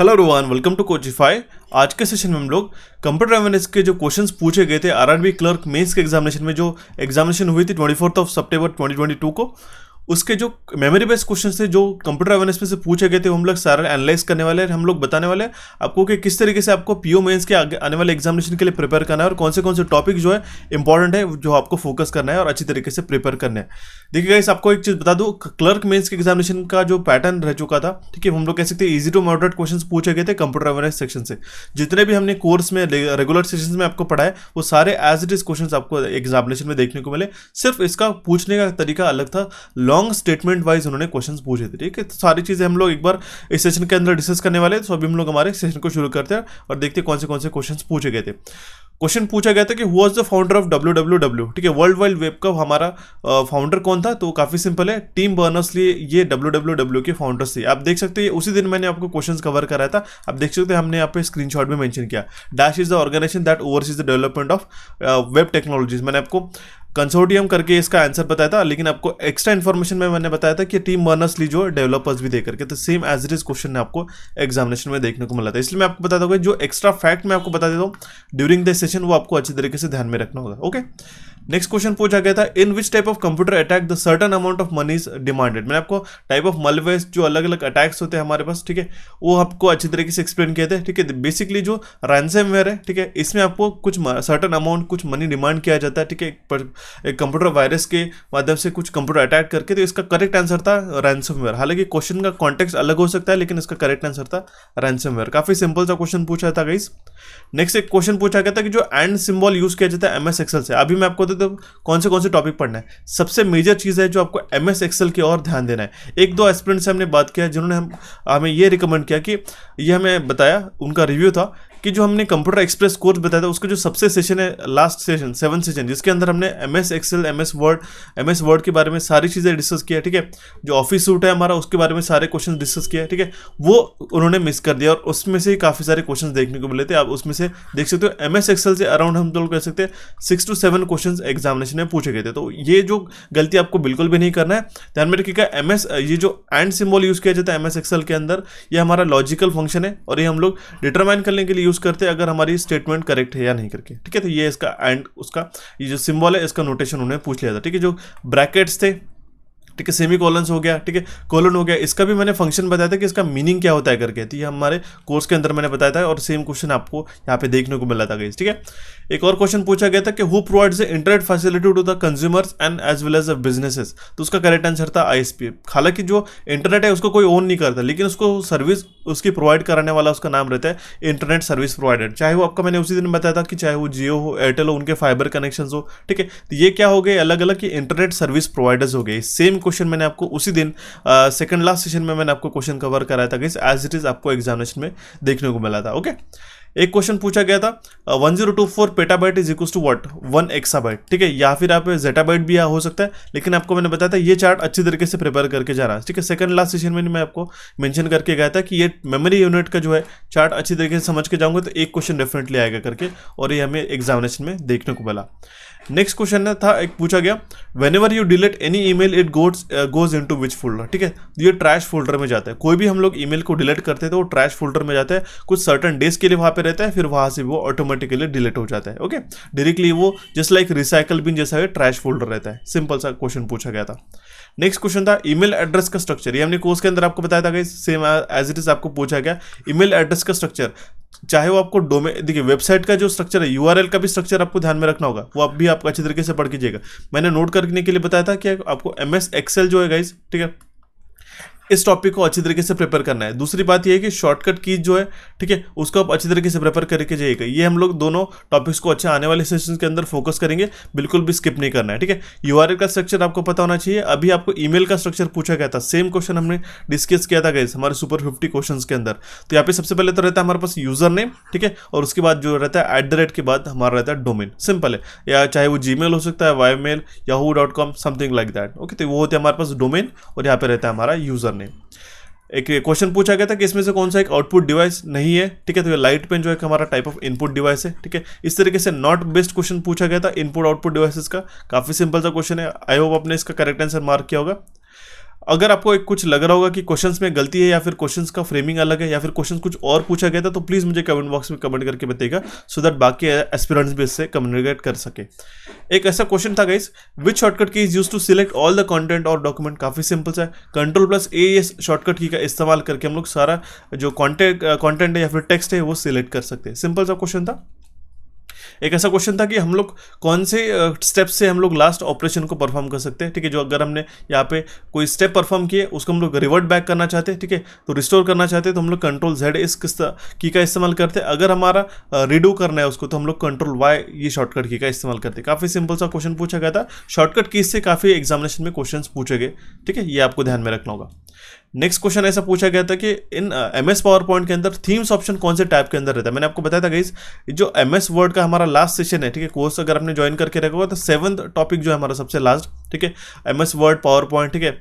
Hello everyone, welcome to Coachify. आज के session में हम लोग कंप्यूटर अवेयरनेस के जो क्वेश्चंस पूछे गए थे आरआरबी क्लर्क मेंस के एग्जामिनेशन में, जो एग्जामिनेशन हुई थी 24 सितंबर 2022 को, उसके जो मेमोरी बेस्ड क्वेश्चंस थे जो कंप्यूटर अवेयरनेस में से पूछे गए थे वो हम लोग सारा एनालाइज करने वाले हैं। हम लोग बताने वाले हैं आपको कि किस तरीके से आपको पीओ मेंस के आगे आने वाले एग्जामिनेशन के लिए प्रिपेयर करना है और कौन से टॉपिक जो है इंपॉर्टेंट है जो आपको फोकस करना है और अच्छी तरीके से प्रिपेयर करना है। देखिए गाइस, आपको एक चीज बता दूं, क्लर्क मेंस के एग्जामिनेशन का जो पैटर्न रह चुका था, ठीक है, हम लोग कह सकते हैं इजी टू मॉडरेट क्वेश्चंस पूछे गए थे कंप्यूटर अवेयरनेस सेक्शन से। जितने भी हमने कोर्स में रेगुलर सेशंस में आपको पढ़ाए वो सारे एज इट इज क्वेश्चंस आपको एग्जामिनेशन में देखने को मिले। सिर्फ इसका पूछने का तरीका अलग था, लॉन्ग स्टेटमेंट वाइज उन्होंने क्वेश्चंस पूछे थे। ठीक है, तो सारी चीजें हम लोग एक बार इस सेशन के अंदर डिस्कस करने वाले हैं। तो अभी हम लोग हमारे सेशन को शुरू करते हैं और देखते हैं कौन से क्वेश्चंस पूछे गए थे। क्वेश्चन पूछा गया था कि who was the founder of www, ठीक है, वर्ल्ड वाइड वेब का हमारा फाउंडर कौन था। तो काफी सिंपल है, टिम बर्नर्स-ली ये www के फाउंडर्स थे। आप देख सकते हैं उसी दिन मैंने आपको क्वेश्चंस कवर कराया था। आप देख सकते हैं हमने यहाँ पे स्क्रीनशॉट में मेंशन किया, dash is the organisation that oversees the development of web technologies. मैंने आपको कंसोर्टियम करके इसका आंसर बताया था, लेकिन आपको एक्स्ट्रा इन्फॉर्मेशन में मैंने बताया था कि टीम बर्नर्स-ली जो डेवलपर्स भी दे करके, तो same as it is question आपको एग्जामिनेशन में देखने को मिला था। इसलिए मैं आपको बता दूंगा जो एक्स्ट्रा फैक्ट मैं आपको बता देता हूँ ड्यूरिंग द सेशन, वो आपको अच्छी तरीके से ध्यान में रखना होगा। ओके, नेक्स्ट क्वेश्चन पूछा गया था, in which type of computer attack the certain amount of money is demanded. मैंने आपको टाइप ऑफ मलवेयर जो अलग अलग अटैक्स होते हैं हमारे पास, ठीक है, वो आपको अच्छी तरीके से एक्सप्लेन किए थे। ठीक है, बेसिकली जो रैंसमवेयर है, ठीक है, इसमें आपको कुछ सर्टन अमाउंट कुछ मनी डिमांड किया जाता है। ठीक है, एक कंप्यूटर वायरस के माध्यम से कुछ कंप्यूटर अटैक करके, तो इसका करेक्ट आंसर था रैंसमवेयर। हालांकि क्वेश्चन का कॉन्टेक्स्ट अलग हो सकता है, लेकिन इसका करेक्ट आंसर था रैंसमवेयर। काफी सिंपल सा क्वेश्चन पूछा था गाइस। नेक्स्ट एक क्वेश्चन पूछा गया था कि जो एंड सिंबल यूज किया जाता है एमएस एक्सेल से। अभी मैं आपको देता हूं कौन से टॉपिक पढ़ना है। सबसे मेजर चीज है जो आपको एमएस एक्सेल की ओर ध्यान देना है। एक दो एस्पिरेंट से हमने बात किया जिन्होंने हमें ये रिकमेंड किया कि ये हमें बताया, उनका रिव्यू था कि जो हमने कंप्यूटर एक्सप्रेस कोर्स बताया था उसका जो सबसे सेशन है, लास्ट सेशन 7 सेशन, जिसके अंदर हमने एमएस एक्सेल, एमएस वर्ड के बारे में सारी चीज़ें डिस्कस किया। ठीक है, जो ऑफिस सूट है हमारा उसके बारे में सारे क्वेश्चन डिस्कस किया। ठीक है, वो उन्होंने मिस कर दिया और उसमें से काफ़ी सारे क्वेश्चन देखने को मिले थे। आप उसमें से देख सकते हो एमएस एक्सेल से अराउंड हम लोग कह सकते हैं 6 to 7 क्वेश्चन एग्जामिनेशन में पूछे गए थे। तो ये जो गलती आपको बिल्कुल भी नहीं करना है। ध्यान में रखिएगा, एमएस ये जो एंड सिंबल यूज किया जाता है एमएस एक्सेल के अंदर, ये हमारा लॉजिकल फंक्शन है और ये हम लोग डिटरमाइन करने के लिए यूज करते हैं अगर हमारी स्टेटमेंट करेक्ट है या नहीं करके। ठीक है, तो ये इसका एंड उसका ये जो सिंबल है इसका नोटेशन उन्होंने पूछ लिया था। ठीक है, जो ब्रैकेट्स थे, ठीक है, सेमी कॉलन्स हो गया, ठीक है, कोलन हो गया, इसका भी मैंने फंक्शन बताया था कि इसका मीनिंग क्या होता है करके। तो ये हमारे कोर्स के अंदर मैंने बताया था और सेम क्वेश्चन आपको यहाँ पे देखने को मिला था गाइस। ठीक है, एक और क्वेश्चन पूछा गया था कि who provides the internet facility to the consumers and as well as the businesses. तो उसका करेक्ट आंसर था आईएसपी। हालांकि जो इंटरनेट है उसको कोई ओन नहीं करता, लेकिन उसको सर्विस उसकी प्रोवाइड कराने वाला उसका नाम रहता है इंटरनेट सर्विस प्रोवाइडर। चाहे वो आपका मैंने उसी दिन बताया था कि चाहे वो जियो हो, एयरटेल हो, उनके फाइबर कनेक्शन हो। ठीक है, तो ये क्या हो गए, अलग अलग इंटरनेट सर्विस प्रोवाइडर्स हो गए। सेम क्वेश्चन मैंने आपको उसी दिन सेकंड लास्ट सेशन में मैंने आपको क्वेश्चन कवर कराया था गाइस, एज इट इज आपको एग्जामिनेशन में देखने को मिला था। ओके, एक क्वेश्चन पूछा गया था 1024 petabyte is equal to what 1 exabyte. ठीक है, या फिर आप जेटाबाइट भी हो सकता है, लेकिन आपको मैंने बताया था ये चार्ट अच्छी तरीके से प्रिपेयर करके जा रहा है। ठीक है, सेकंड लास्ट सेशन में मैं आपको मेंशन करके गया था कि ये मेमोरी यूनिट का जो है चार्ट अच्छी तरीके से समझ के जाऊंगा तो एक क्वेश्चन डेफिनेटली आएगा करके, और ये हमें एग्जामिनेशन में देखने को मिला। नेक्स्ट क्वेश्चन था, एक पूछा गया whenever you delete any email it goes into which folder. ठीक है, ये ट्रैश फोल्डर में जाता है। कोई भी हम लोग ईमेल को डिलीट करते हैं तो वो ट्रैश फोल्डर में जाता है, कुछ सर्टन डेज के लिए वहां पे रहता है, फिर वहां से वो ऑटोमेटिकली डिलीट हो जाता है। ओके, डायरेक्टली वो जस्ट लाइक रिसाइकल बिन जैसा ट्रैश फोल्डर रहता है। सिंपल सा क्वेश्चन पूछा गया था। नेक्स्ट क्वेश्चन था ईमेल एड्रेस का स्ट्रक्चर। ये हमने कोर्स के अंदर आपको बताया था, सेम एज इट इज आपको पूछा गया ईमेल एड्रेस का स्ट्रक्चर। चाहे वो आपको डोमेन, देखिए वेबसाइट का जो स्ट्रक्चर है, यूआरएल का भी स्ट्रक्चर आपको ध्यान में रखना होगा, वो आप भी आपको अच्छी तरीके से पढ़ कीजिएगा। मैंने नोट करने के लिए बताया था कि आपको एमएस एक्सेल जो है गाइस, ठीक है, इस टॉपिक को अच्छी तरीके से प्रिपेयर करना है। दूसरी बात यह है कि शॉर्टकट कीज जो है, ठीक है, उसको आप अच्छी तरीके से प्रिपेयर करके जाइएगा। ये हम लोग दोनों टॉपिक्स को अच्छे आने वाले सेशंस के अंदर फोकस करेंगे, बिल्कुल भी स्किप नहीं करना है। ठीक है, यूआरएल का स्ट्रक्चर आपको पता होना चाहिए। अभी आपको ईमेल का स्ट्रक्चर पूछा गया था, सेम क्वेश्चन हमने डिस्कस किया था गाइस हमारे सुपर 50 क्वेश्चंस के अंदर। तो यहाँ पे सबसे पहले तो रहता है हमारे पास यूजर नेम, ठीक है, और उसके बाद जो रहता है @ के बाद हमारा रहता है डोमेन। सिंपल है, या चाहे वो जीमेल हो सकता है, ymail, yahoo.com, something like that. Okay, तो वो होते हैं हमारे पास डोमेन और यहाँ पे रहता है हमारा यूजर नेम। एक क्वेश्चन पूछा गया था कि इसमें से कौन सा एक आउटपुट डिवाइस नहीं है। ठीक है, तो ये लाइट पेन जो है हमारा टाइप ऑफ इनपुट डिवाइस है। ठीक है, इस तरीके से नॉट बेस्ड क्वेश्चन पूछा गया था इनपुट आउटपुट डिवाइसेस का। काफी सिंपल सा क्वेश्चन है, आई होप आपने इसका करेक्ट आंसर मार्क किया होगा। अगर आपको एक कुछ लग रहा होगा कि क्वेश्चंस में गलती है या फिर क्वेश्चंस का फ्रेमिंग अलग है या फिर क्वेश्चन कुछ और पूछा गया था, तो प्लीज़ मुझे कमेंट बॉक्स में कमेंट करके बताइएगा, सो दैट बाकी एस्पिरेंट्स भी इससे कम्युनिकेट कर सके। एक ऐसा क्वेश्चन था guys, which shortcut key is use to select all the content और डॉक्यूमेंट। काफी सिंपल सा है, Ctrl+A ये शॉर्टकट की का इस्तेमाल करके हम लोग सारा जो कंटेंट है या फिर टेक्स्ट है वो सिलेक्ट कर सकते हैं। सिंपल सा क्वेश्चन था। एक ऐसा क्वेश्चन था कि हम लोग कौन से स्टेप्स से हम लोग लास्ट ऑपरेशन को परफॉर्म कर सकते हैं, ठीक है। जो अगर हमने यहाँ पे कोई स्टेप परफॉर्म किए उसको हम लोग रिवर्ट बैक करना चाहते हैं, ठीक है, तो रिस्टोर करना चाहते हैं तो हम लोग Ctrl+Z इस की का इस्तेमाल करते हैं। अगर हमारा रिडू करना है उसको तो हम लोग Ctrl+Y ये शॉर्टकट की का इस्तेमाल करते हैं। काफ़ी सिंपल सा क्वेश्चन पूछा गया था, शॉर्टकट की से काफ़ी एग्जामिनेशन में क्वेश्चन पूछे गए, ठीक है, ये आपको ध्यान में रखना होगा। नेक्स्ट क्वेश्चन ऐसा पूछा गया था कि इन MS पावर पॉइंट के अंदर थीम्स ऑप्शन कौन से टाइप के अंदर रहता है। मैंने आपको बताया था गाइस, जो MS वर्ड का हमारा लास्ट सेशन है, ठीक है, कोर्स अगर आपने ज्वाइन करके रखा होगा तो 7th टॉपिक जो है हमारा सबसे लास्ट, ठीक है, MS वर्ड पावर पॉइंट, ठीक है,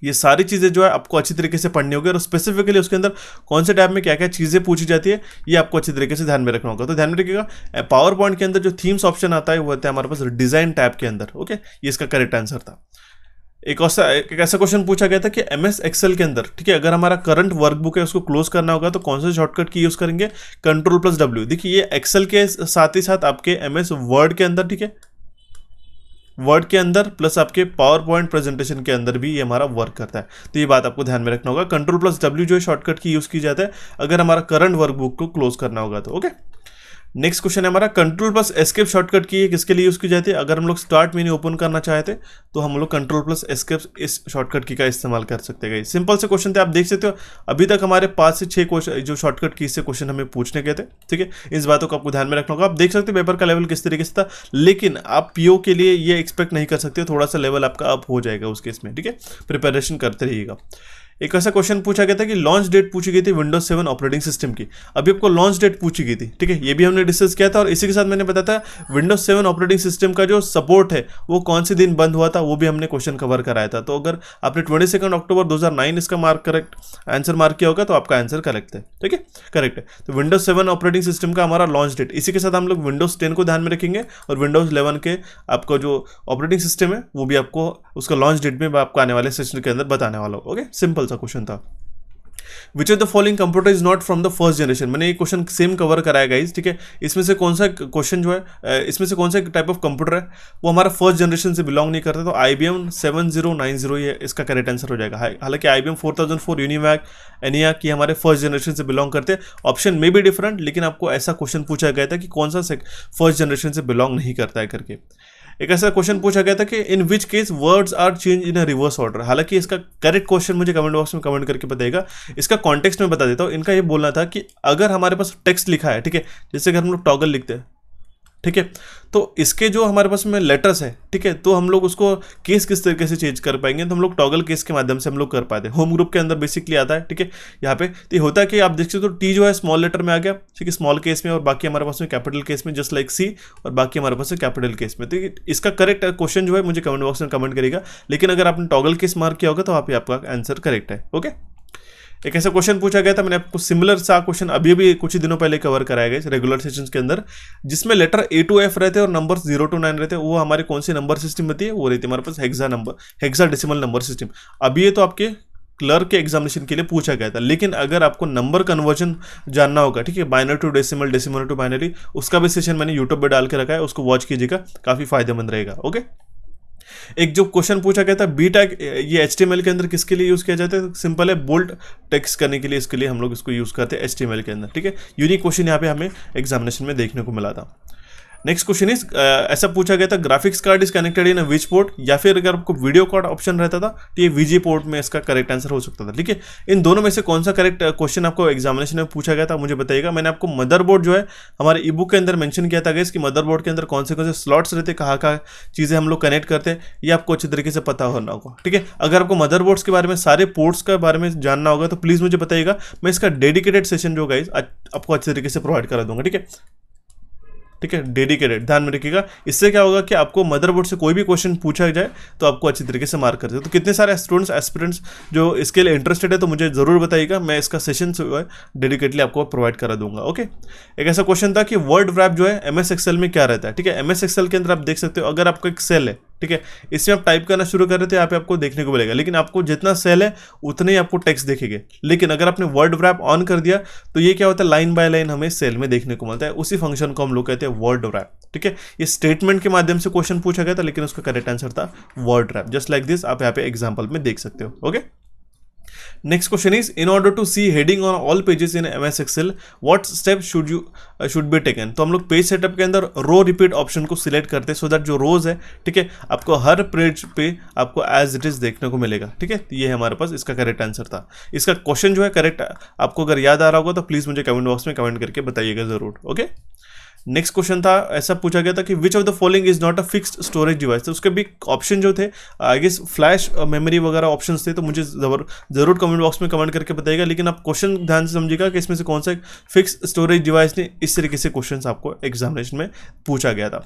ये सारी चीज़ें जो है आपको अच्छी तरीके से पढ़नी होगी और स्पेसिफिकली उसके अंदर कौन से टैब में क्या क्या चीज़ें पूछी जाती है ये आपको अच्छी तरीके से ध्यान में रखना होगा। तो ध्यान में रखिएगा, पावर पॉइंट के अंदर जो थीम्स ऑप्शन आता है वो होता है हमारे पास डिज़ाइन टैब के अंदर, ओके, ये इसका करेक्ट आंसर था। एक ऐसा क्वेश्चन पूछा गया था कि MS एक्सेल के अंदर, ठीक है, अगर हमारा करंट वर्कबुक है उसको क्लोज करना होगा तो कौन से शॉर्टकट की यूज़ करेंगे, Ctrl+W। देखिए ये एक्सेल के साथ ही साथ आपके MS वर्ड के अंदर, ठीक है, वर्ड के अंदर प्लस आपके पावर पॉइंट प्रेजेंटेशन के अंदर भी ये हमारा वर्क करता है। तो ये बात आपको ध्यान में रखना होगा। Ctrl+W जो है शॉर्टकट की यूज़ की जाता है अगर हमारा करंट वर्कबुक को क्लोज करना होगा तो, ओके। नेक्स्ट क्वेश्चन है हमारा, Ctrl+Escape शॉर्टकट की किसके लिए यूज़ की जाती है। अगर हम लोग स्टार्ट मेन्यू ओपन करना चाहते तो हम लोग Ctrl+Escape इस शॉर्टकट की का इस्तेमाल कर सकते हैं। सिंपल से क्वेश्चन थे, आप देख सकते हो अभी तक हमारे 5 से 6 क्वेश्चन जो शॉर्टकट की से क्वेश्चन हमें पूछने गए थे, ठीक है। इस बातों को आपको ध्यान में रखना होगा। आप देख सकते हो पेपर का लेवल किस तरीके से था, लेकिन आप PO के लिए ये एक्सपेक्ट नहीं कर सकते, थोड़ा सा लेवल आपका अप हो जाएगा उस केस में, ठीक है, प्रिपरेशन करते रहिएगा। एक ऐसा क्वेश्चन पूछा गया था कि लॉन्च डेट पूछी गई थी विंडोज 7 ऑपरेटिंग सिस्टम की। अभी आपको लॉन्च डेट पूछी गई थी, ठीक है, ये भी हमने डिस्कस किया था और इसी के साथ मैंने बताया था विंडोज 7 ऑपरेटिंग सिस्टम का जो सपोर्ट है वो कौन से दिन बंद हुआ था, वो भी हमने क्वेश्चन कवर कराया था। तो अगर आपने 22 अक्टूबर 2009 इसका आंसर मार्क किया होगा तो आपका आंसर करेक्ट है, ठीक है, करेक्ट है। तो विंडोज 7 ऑपरेटिंग सिस्टम का हमारा लॉन्च डेट, इसी के साथ हम लोग विंडोज 10 को ध्यान में रखेंगे और विंडोज 11 के आपका जो ऑपरेटिंग सिस्टम है वो भी आपको उसका लॉन्च डेट में आपको आने वाले सेशन के अंदर बताने वाला हो, ओके। सिंपल सा क्वेश्चन था। Which of the following computer is not from the first generation. मैंने ये क्वेश्चन सेम कवर कराया गाइस, ठीक है। इसमें से कौन सा क्वेश्चन जो है, इसमें से कौन सा टाइप ऑफ कंप्यूटर है वो हमारा फर्स्ट जनरेशन से बिलोंग नहीं करता, तो IBM 7090 ये इसका करेक्ट आंसर हो जाएगा। हालांकि IBM 4004 यूनिवैक ENIAC की हमारे फर्स्ट जनरेशन से बिलोंग करते हैं। ऑप्शन में भी डिफरेंट, लेकिन आपको ऐसा क्वेश्चन पूछा गया था कि कौन सा फर्स्ट जनरेशन से बिलोंग नहीं करता है करके। एक ऐसा क्वेश्चन पूछा गया था कि in which case words are change in a reverse order. हालांकि इसका करेक्ट क्वेश्चन मुझे कमेंट बॉक्स में कमेंट करके बताइएगा। इसका कॉन्टेक्स्ट में बता देता हूँ। इनका ये बोलना था कि अगर हमारे पास टेक्स्ट लिखा है, ठीक है, जैसे कि हम लोग टॉगल लिखते हैं, ठीक है, तो इसके जो हमारे पास में लेटर्स है, ठीक है, तो हम लोग उसको केस किस तरीके से चेंज कर पाएंगे, तो हम लोग टॉगल केस के माध्यम से हम लोग कर पाते हैं। होम ग्रुप के अंदर बेसिकली आता है, ठीक है, यहाँ पे तो होता है कि आप देख सकते हो टी जो है स्मॉल लेटर में आ गया, ठीक है, स्मॉल केस में, और बाकी हमारे पास में कैपिटल केस में जस्ट लाइक सी, और बाकी हमारे पास है कैपिटल केस में। तो इसका करेक्ट क्वेश्चन जो है मुझे कमेंट बॉक्स में कमेंट करेगा, लेकिन अगर आपने टॉगल केस मार्क किया होगा तो आपका आंसर करेक्ट है, ओके। एक ऐसा क्वेश्चन पूछा गया था, मैंने आपको सिमिलर सा क्वेश्चन अभी कुछ ही दिनों पहले कवर कराया गया रेगुलर सेशंस के अंदर, जिसमें लेटर A to F रहते हैं और नंबर 0 to 9 रहते हैं। वो हमारे कौन सी नंबर सिस्टम होती है, वो रहती है हमारे पास हेक्साडेसिमल नंबर सिस्टम। अभी ये तो आपके क्लर्क के एग्जामिनेशन के लिए पूछा गया था, लेकिन अगर आपको नंबर कन्वर्जन जानना होगा, ठीक है, binary to decimal, decimal to binary, उसका भी सेशन मैंने यूट्यूब पे डाल के रखा है, उसको वॉच कीजिएगा, काफ़ी फायदेमंद रहेगा, ओके। एक जो क्वेश्चन पूछा गया था बी टैग, ये HTML के अंदर किसके लिए यूज़ किया जाता है, सिंपल है, बोल्ड टेक्स्ट करने के लिए, इसके लिए हम लोग इसको यूज़ करते हैं HTML के अंदर, ठीक है। यूनिक क्वेश्चन यहाँ पे हमें एग्जामिनेशन में देखने को मिला था। नेक्स्ट क्वेश्चन इज, ऐसा पूछा गया था graphics card is connected in which port, या फिर अगर आपको वीडियो कार्ड ऑप्शन रहता था तो ये VG पोर्ट में इसका करेक्ट आंसर हो सकता था, ठीक है। इन दोनों में से कौन सा करेक्ट क्वेश्चन आपको एग्जामिनेशन में पूछा गया था मुझे बताइएगा। मैंने आपको मदरबोर्ड जो है हमारे ई बुक के अंदर मेंशन किया था गाइस कि मदरबोर्ड के अंदर कौन से स्लॉट्स रहते हैं, कहाँ चीज़ें हम लोग कनेक्ट करते हैं, ये आपको अच्छी तरीके से पता होना होगा, ठीक है। अगर आपको मदरबोर्ड्स के बारे में, सारे पोर्ट्स के बारे में जानना होगा तो प्लीज़ मुझे बताइएगा, मैं इसका डेडिकेटेड सेशन जो गाइस आपको अच्छे तरीके से प्रोवाइड करा दूंगा, ठीक है, ठीक है, डेडिकेटेड, ध्यान में रखिएगा। इससे क्या होगा कि आपको मदरबोर्ड से कोई भी क्वेश्चन पूछा जाए तो आपको अच्छी तरीके से मार्क कर दे। तो कितने सारे स्टूडेंट्स एस्पिरेंट्स जो इसके लिए इंटरेस्टेड है तो मुझे ज़रूर बताइएगा, मैं इसका सेशन जो है डेडिकेटली आपको प्रोवाइड करा दूंगा, ओके। एक ऐसा क्वेश्चन था कि वर्ड रैप जो है MS एक्सेल में क्या रहता है, ठीक है। MS एक्सेल के अंदर आप देख सकते हो, अगर आपका एक सेल है, ठीक है। इसमें आप टाइप करना शुरू कर रहे थे, यहाँ पे आपको देखने को मिलेगा, लेकिन आपको जितना सेल है उतने ही आपको टेक्स्ट दिखेंगे। लेकिन अगर आपने वर्ड रैप ऑन कर दिया तो ये क्या होता है, लाइन बाय लाइन हमें सेल में देखने को मिलता है। उसी फंक्शन को हम लोग कहते हैं वर्ड रैप, ठीक है। ये स्टेटमेंट के माध्यम से क्वेश्चन पूछा गया था, लेकिन उसका करेक्ट आंसर था word rap. Just like this, आप यहाँ पे एग्जाम्पल में देख सकते हो। Okay, next question is, in order to see heading on all pages in MS Excel, what steps should be taken? तो हम लोग पेज सेटअप के अंदर रो रिपीट ऑप्शन को सिलेक्ट करते हैं, सो दैट जो रोज है, ठीक है, आपको हर पेज पे आपको एज इट इज देखने को मिलेगा, ठीक है। ये हमारे पास इसका करेक्ट आंसर था। इसका क्वेश्चन जो है करेक्ट आपको अगर याद आ रहा होगा तो प्लीज मुझे कमेंट बॉक्स में कमेंट करके बताइएगा जरूर। ओके, नेक्स्ट क्वेश्चन था, ऐसा पूछा गया था कि which of the following is not a fixed storage device. तो उसके भी ऑप्शन जो थे, आई गेस फ्लैश मेमोरी वगैरह ऑप्शंस थे, तो मुझे जरूर कमेंट बॉक्स में कमेंट करके बताइएगा। लेकिन आप क्वेश्चन ध्यान से समझिएगा कि इसमें से कौन सा फिक्स स्टोरेज डिवाइस ने, इस तरीके से क्वेश्चन आपको एग्जामिनेशन में पूछा गया था।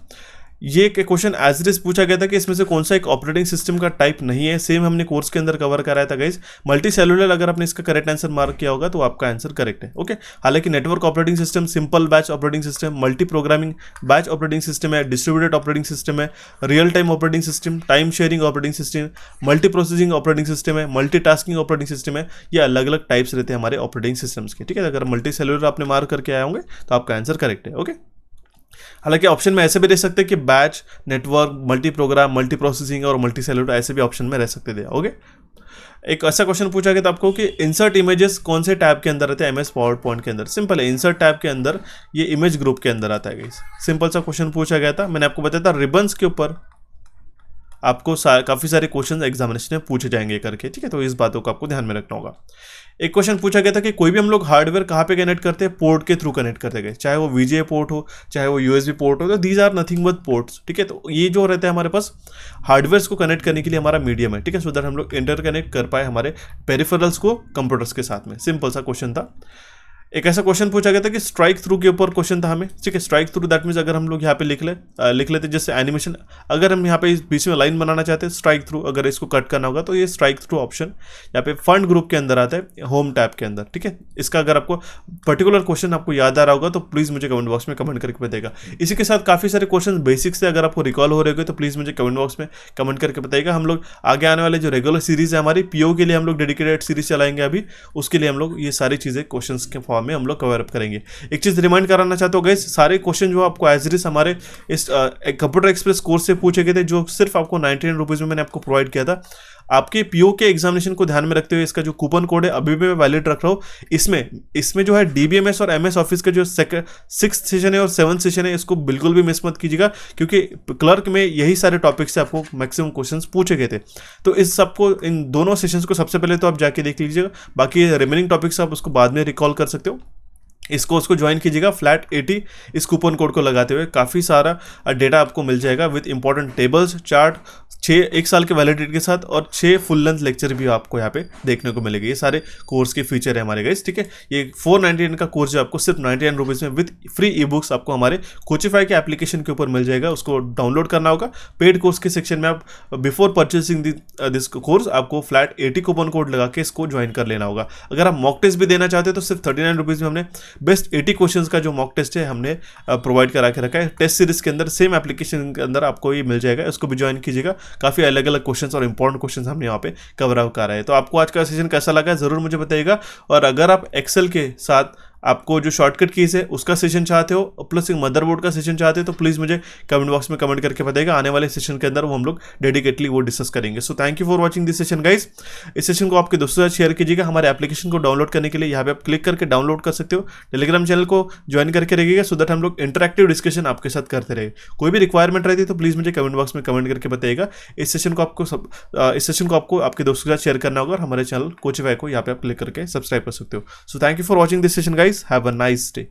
ये क्वेश्चन एज इट इज पूछा गया था कि इसमें से कौन सा एक ऑपरेटिंग सिस्टम का टाइप नहीं है। सेम हमने कोर्स के अंदर कवर कराया था गाइस, मल्टी सेलुलर। अगर आपने इसका करेक्ट आंसर मार्क किया होगा तो आपका आंसर करेक्ट है। ओके, हालांकि network operating system, simple batch operating system, multi programming batch operating system है, डिस्ट्रीब्यूटेड ऑपरेटिंग सिस्टम है, real time operating system, time sharing operating system, multi processing operating system है, multi tasking operating system है। ये अलग अलग types रहते हैं हमारे ऑपरेटिंग सिस्टम्स के, ठीक है। अगर मल्टी सेलुलर आपने मार्क करके आए होंगे तो आपका आंसर करेक्ट है। ओके, हालांकि ऑप्शन में ऐसे भी रह सकते हैं कि batch, network, multi programme, multi processing और मल्टी सेलुलर, ऐसे भी ऑप्शन में रह सकते थे। ओके, एक ऐसा क्वेश्चन पूछा गया था आपको कि इंसर्ट इमेजेस कौन से टैब के अंदर रहते हैं एमएस पावर पॉइंट के अंदर। सिंपल है, इंसर्ट टैब के अंदर ये इमेज ग्रुप के अंदर आता है गाइस। सिंपल सा क्वेश्चन पूछा गया था, मैंने आपको बताया था रिबन्स के ऊपर आपको काफ़ी सारे क्वेश्चन एग्जामिनेशन में पूछे जाएंगे करके, ठीक है। तो इस बातों को आपको ध्यान में रखना होगा। एक क्वेश्चन पूछा गया था कि कोई भी हम लोग हार्डवेयर कहाँ पे कनेक्ट करते हैं, पोर्ट के थ्रू कनेक्ट करते गए, चाहे वो VGA पोर्ट हो, चाहे वो USB पोर्ट हो, तो these are nothing but ports, ठीक है। तो ये जो रहता है हमारे पास हार्डवेयर को कनेक्ट करने के लिए हमारा मीडियम है, ठीक है, सो दैट हम लोग इंटर कनेक्ट कर पाए हमारे पेरिफेरल्स को कंप्यूटर्स के साथ में। सिंपल सा क्वेश्चन था। एक ऐसा क्वेश्चन पूछा गया था कि स्ट्राइक थ्रू के ऊपर क्वेश्चन था हमें, ठीक है। स्ट्राइक थ्रू दैट मीन्स अगर हम लोग यहाँ पे लिख लेते जैसे एनिमेशन, अगर हम यहाँ पे बीच में लाइन बनाना चाहते हैं स्ट्राइक थ्रू, अगर इसको कट करना होगा तो ये स्ट्राइक थ्रू ऑप्शन यहाँ पे फंड ग्रुप के अंदर आता है, होम टैब के अंदर, ठीक है। इसका अगर आपको पर्टिकुलर क्वेश्चन आपको याद आ रहा होगा तो प्लीज़ मुझे कमेंट बॉक्स में कमेंट करके बताइएगा। इसी के साथ काफ़ी सारे क्वेश्चन बेसिक से अगर आपको रिकॉल हो रहे होंगे तो प्लीज़ मुझे कमेंट बॉक्स में कमेंट करके बताइएगा। हम लोग आगे आने वाले जो रेगुलर सीरीज़ है हमारी PO के लिए हम लोग डेडिकेटेड सीरीज चलाएंगे अभी, उसके लिए हम लोग ये सारी चीज़ें क्वेश्चन के फॉर्म में हम लोग कवर अप करेंगे। एक चीज रिमाइंड कराना चाहता हूँ गाइस, सारे क्वेश्चन जो आपको एज इट इज हमारे इस कंप्यूटर एक्सप्रेस कोर्स से पूछे गए थे, जो सिर्फ आपको 99 रुपीज में मैंने आपको प्रोवाइड किया था। आपके PO के एग्जामिनेशन को ध्यान में रखते हुए इसका जो कूपन कोड है अभी भी मैं वैलिड रख रहा हूँ। इसमें जो है DBMS और MS ऑफिस का जो 6th सेशन है और 7th सेशन है, इसको बिल्कुल भी मिस मत कीजिएगा, क्योंकि क्लर्क में यही सारे टॉपिक से आपको मैक्सिमम क्वेश्चंस पूछे गए थे। तो इस सबको, इन दोनों सेशंस को सबसे पहले तो आप जाके देख लीजिएगा, बाकी रिमेनिंग टॉपिक्स आप उसको बाद में रिकॉल कर सकते हो। उसको ज्वाइन कीजिएगा फ्लैट 80 इस कूपन कोड को लगाते हुए। काफ़ी सारा डेटा आपको मिल जाएगा विद इंपॉर्टेंट टेबल्स, चार्ट, 1 साल के वैलिडिटी के साथ, और 6 फुल लेंथ लेक्चर भी आपको यहाँ पे देखने को मिलेगा। ये सारे कोर्स के फीचर है हमारे गाइस, ठीक है। ये 499 का कोर्स जो आपको सिर्फ 99 रुपीज़ में विद फ्री ई बुक्स आपको हमारे कोचिफाई के एप्लीकेशन के ऊपर मिल जाएगा। उसको डाउनलोड करना होगा। पेड कोर्स के सेक्शन में आप बिफोर परचेसिंग दिस कोर्स आपको फ्लैट 80 कूपन कोड लगा के इसको ज्वाइन कर लेना होगा। अगर आप मॉक टेस्ट भी देना चाहते हो तो सिर्फ 39 रुपीज़ में हमने बेस्ट 80 क्वेश्चंस का जो मॉक टेस्ट है हमने प्रोवाइड करा के रखा है। टेस्ट सीरीज के अंदर सेम एप्लीकेशन के अंदर आपको ये मिल जाएगा, इसको भी ज्वाइन कीजिएगा। काफ़ी अलग अलग क्वेश्चंस और इंपॉर्टेंट क्वेश्चंस हमने यहाँ पे कवर अप करा है। तो आपको आज का सेशन कैसा लगा जरूर मुझे बताइएगा। और अगर आप एक्सेल के साथ आपको जो शॉर्टकट कीज है उसका सेशन चाहते हो, प्लस एक मदरबोर्ड का सेशन चाहते हो, तो प्लीज़ मुझे कमेंट बॉक्स में कमेंट करके बताइएगा। आने वाले सेशन के अंदर वो हम लोग डेडिकेटली वो डिस्कस करेंगे। So thank you for watching this session guys. इस सेशन को आपके दोस्तों के साथ शेयर कीजिएगा। हमारे एप्लीकेशन को डाउनलोड करने के लिए यहाँ पे आप क्लिक करके डाउनलोड कर सकते हो। टेलीग्राम चैनल को ज्वाइन करके रखिएगा, सो दैट हम लोग इंटरैक्टिव डिस्कशन आपके साथ करते रहे। कोई भी रिक्वायरमेंट रहती है तो प्लीज़ मुझे कमेंट बॉक्स में कमेंट करके बताइएगा। इस सेशन को आपको आपके दोस्तों के साथ शेयर करना होगा और हमारे चैनल कोचिफाई को यहाँ पे आप क्लिक करके सब्सक्राइब कर सकते हो। So thank you for watching this session guys. Have a nice day.